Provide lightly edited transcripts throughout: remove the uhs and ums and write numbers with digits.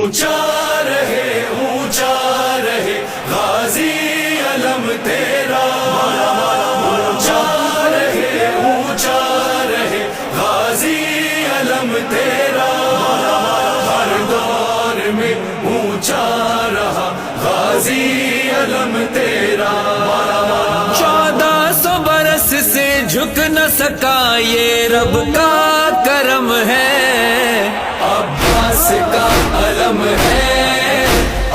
اونچا رہے غازی علم تیرا، اونچا رہے غازی علم تیرا، ہر دور میں اونچا رہا غازی علم تیرا۔ 1400 برس سے جھک نہ سکا یہ رب کا کرم ہے، عباس کا علم ہے،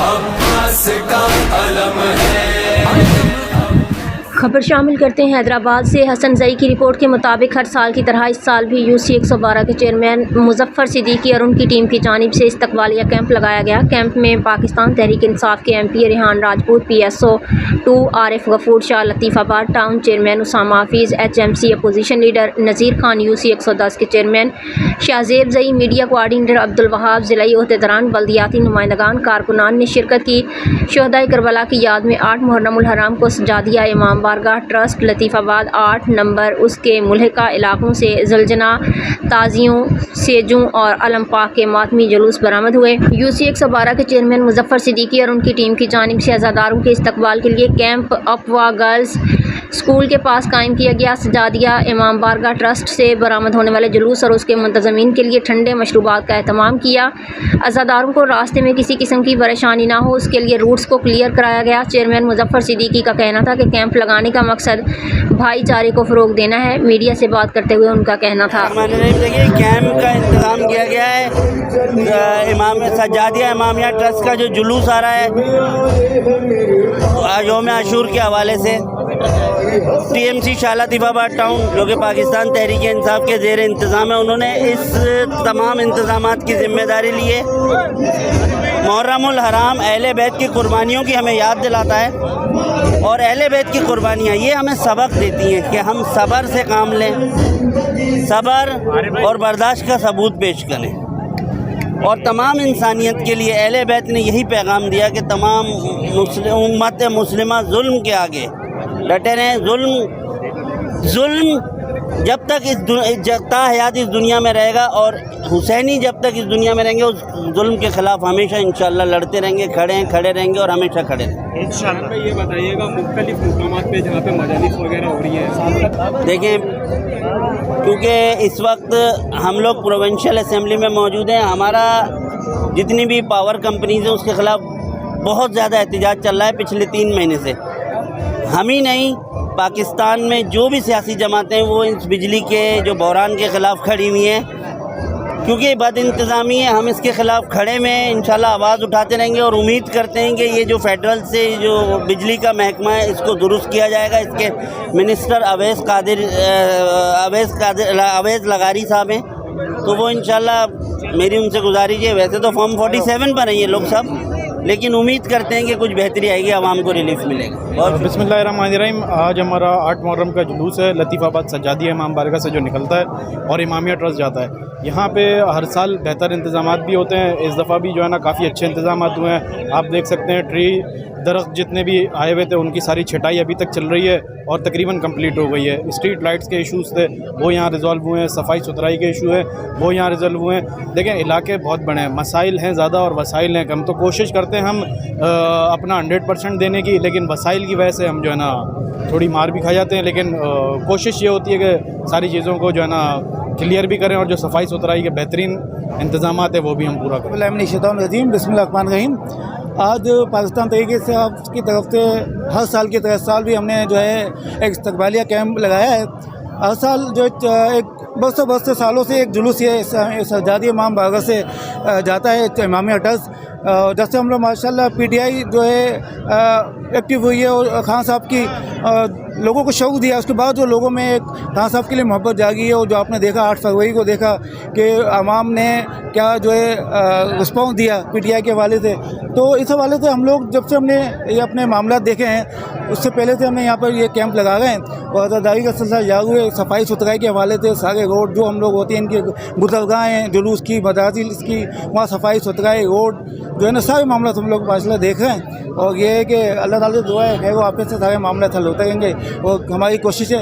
عباس کا علم ہے۔ خبر شامل کرتے ہیں حیدرآباد سے۔ حسن زئی کی رپورٹ کے مطابق ہر سال کی طرح اس سال بھی UC 112 کے چیئرمین مظفر صدیقی اور ان کی ٹیم کی جانب سے استقبالیہ کیمپ لگایا گیا۔ کیمپ میں پاکستان تحریک انصاف کے MP ریحان راجپوت، PSO 2 عارف غفور Shah, Latifabad town chairman Usama Hafeez, HMC opposition leader Nazeer Khan, UC 110 کے chairman Shahzeb Zai, media coordinator Abdulwahab, ضلعی عہدیداران، بلدیاتی نمائندگان، کارکنان نے شرکت کی۔ شہدائے کربلا کی یاد میں 8 محرم الحرام کو سجادیہ امام بارگاہ ٹرسٹ لطیف آباد 8 نمبر اس کے ملحقہ علاقوں سے زلجنا، تازیوں، سیجوں اور علم پاک کے ماتمی جلوس برآمد ہوئے۔ UC 112 کے چیئرمین مظفر صدیقی اور ان کی ٹیم کی جانب سے عزاداروں کے استقبال کے لیے کیمپ اپوا گرلز اسکول کے پاس قائم کیا گیا۔ سجادیہ امام بارگاہ ٹرسٹ سے برآمد ہونے والے جلوس اور اس کے منتظمین کے لیے ٹھنڈے مشروبات کا اہتمام کیا۔ عزاداروں کو راستے میں کسی قسم کی پریشانی نہ ہو اس کے لیے روٹس کو کلیئر کرایا گیا۔ چیئرمین مظفر صدیقی کا کہنا تھا کہ کیمپ لگانے کا مقصد بھائی چارے کو فروغ دینا ہے۔ میڈیا سے بات کرتے ہوئے ان کا کہنا تھا، دیکھیے کیمپ کا انتظام کیا گیا ہے امام سجادیہ امامیہ ٹرسٹ کا جو جلوس آ رہا ہے یوم عاشور کے حوالے سے، TMC شاہ لطیف آباد ٹاؤن جو کہ پاکستان تحریک انصاف کے زیر انتظام ہے، انہوں نے اس تمام انتظامات کی ذمہ داری لی ہے۔ محرم الحرام اہل بیت کی قربانیوں کی ہمیں یاد دلاتا ہے، اور اہل بیت کی قربانیاں یہ ہمیں سبق دیتی ہیں کہ ہم صبر سے کام لیں، صبر اور برداشت کا ثبوت پیش کریں، اور تمام انسانیت کے لیے اہل بیت نے یہی پیغام دیا کہ تمام امت مسلمہ ظلم کے آگے ڈٹے رہیں۔ ظلم جب تک تا حیات اس دنیا میں رہے گا، اور حسینی جب تک اس دنیا میں رہیں گے اس ظلم کے خلاف ہمیشہ انشاءاللہ لڑتے رہیں گے، کھڑے رہیں گے اور ہمیشہ کھڑے رہیں گے انشاءاللہ۔ یہ بتائیے گا مختلف مقامات پہ جہاں پہ مجالس وغیرہ ہو رہی ہیں، دیکھیں کیونکہ اس وقت ہم لوگ پروونشل اسمبلی میں موجود ہیں، ہمارا جتنی بھی پاور کمپنیز ہیں اس کے خلاف بہت زیادہ احتجاج چل رہا ہے پچھلے 3 مہینے سے۔ ہم ہی نہیں، پاکستان میں جو بھی سیاسی جماعتیں وہ اس بجلی کے جو بحران کے خلاف کھڑی ہوئی ہیں، کیونکہ بد انتظامی ہے، ہم اس کے خلاف کھڑے میں انشاءاللہ آواز اٹھاتے رہیں گے، اور امید کرتے ہیں کہ یہ جو فیڈرل سے جو بجلی کا محکمہ ہے اس کو درست کیا جائے گا۔ اس کے منسٹر اویس لغاری صاحب ہیں، تو وہ انشاءاللہ میری ان سے گزارش ہے، ویسے تو فارم 47 پر ہیں یہ لوگ سب، لیکن امید کرتے ہیں کہ کچھ بہتری آئے گی، عوام کو ریلیف ملے گا۔ اور بسم اللہ الرحمن الرحیم۔ آج ہمارا 8 محرم کا جلوس ہے، لطیف آباد سجادیہ امام بارگاہ سے جو نکلتا ہے اور امامیہ ٹرسٹ جاتا ہے۔ یہاں پہ ہر سال بہتر انتظامات بھی ہوتے ہیں، اس دفعہ بھی جو ہے نا کافی اچھے انتظامات ہوئے ہیں۔ آپ دیکھ سکتے ہیں درخت جتنے بھی آئے ہوئے تھے ان کی ساری چھٹائی ابھی تک چل رہی ہے اور تقریباً کمپلیٹ ہو گئی ہے۔ اسٹریٹ لائٹس کے ایشوز تھے وہ یہاں ریزالو ہوئے ہیں، صفائی ستھرائی کے ایشو ہیں وہ یہاں ریزالو ہوئے ہیں۔ دیکھیں علاقے بہت بڑے ہیں، مسائل ہیں زیادہ اور وسائل ہیں کم، تو کوشش کرتے ہیں ہم اپنا 100% دینے کی، لیکن وسائل کی وجہ سے ہم جو ہے نا تھوڑی مار بھی کھا جاتے ہیں، لیکن کوشش یہ ہوتی ہے کہ ساری چیزوں کو جو ہے نا کلیئر بھی کریں، اور جو صفائی ستھرائی کے بہترین انتظامات ہیں وہ بھی ہم پورا کریں۔ بسم اللہ الرحمن الرحیم۔ آج پاکستان تحریک انصاف کی طرف سے ہر سال کی طرح سال بھی ہم نے جو ہے ایک استقبالیہ کیمپ لگایا ہے۔ ہر سال جو ایک برسوں سالوں سے ایک جلوس یہ سجادیہ امام بارگاہ سے جاتا ہے امامیہ ٹرسٹ۔ جب سے ہم لوگ ماشاءاللہ PTI جو ہے ایکٹیو ہوئی ہے اور خان صاحب کی لوگوں کو شوق دیا، اس کے بعد جو لوگوں میں ایک خان صاحب کے لیے محبت جاگی ہے، اور جو آپ نے دیکھا 8 فروری کو دیکھا کہ عوام نے کیا جو ہے رسپانس دیا PTI کے حوالے سے، تو اس حوالے سے ہم لوگ جب سے ہم نے یہ اپنے معاملات دیکھے ہیں اس سے پہلے سے ہم نے یہاں پر یہ کیمپ لگا رہے ہیں، اور عزاداری کا سلسلہ جاری ہوئے۔ صفائی ستھرائی کے حوالے سے سارے روڈ جو ہم لوگ ہوتے ہیں ان کے گزرگاہ ہیں، جلوس کی، مدارس کی، وہاں صفائی ستھرائی، روڈ جو ہے نا سارے معاملات ہم لوگ ماشاءاللہ دیکھ رہے ہیں، اور یہ ہے کہ اللہ تعالیٰ سے دعا ہے کہ وہ آپ سے سارے معاملات حل ہوتے رہیں گے، اور ہماری کوشش ہے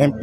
MP